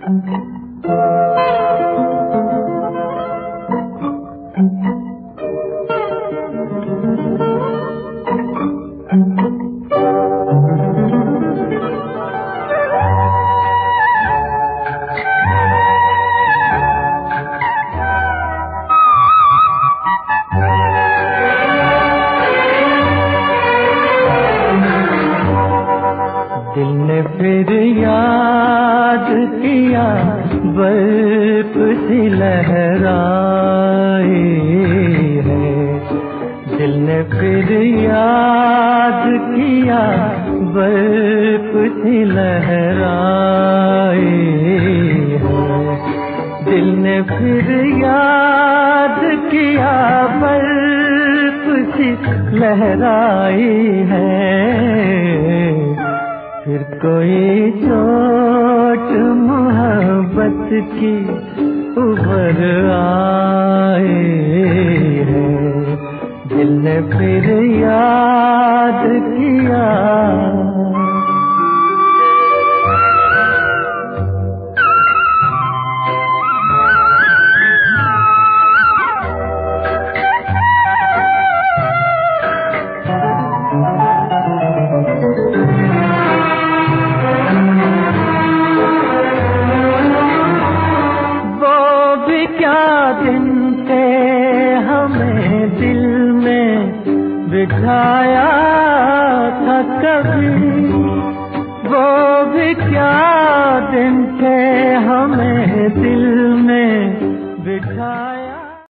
दिल ने फिर याद किया बर्फ सी लहराए है। दिल ने फिर याद किया बर्फ सी लहराए है। दिल ने फिर याद किया बर्फ सी लहराई है। फिर कोई चोट मोहब्बत की उभर आए है। दिल ने फिर याद किया। दिन थे हमें दिल में बिठाया था कभी, वो भी क्या दिन थे हमें दिल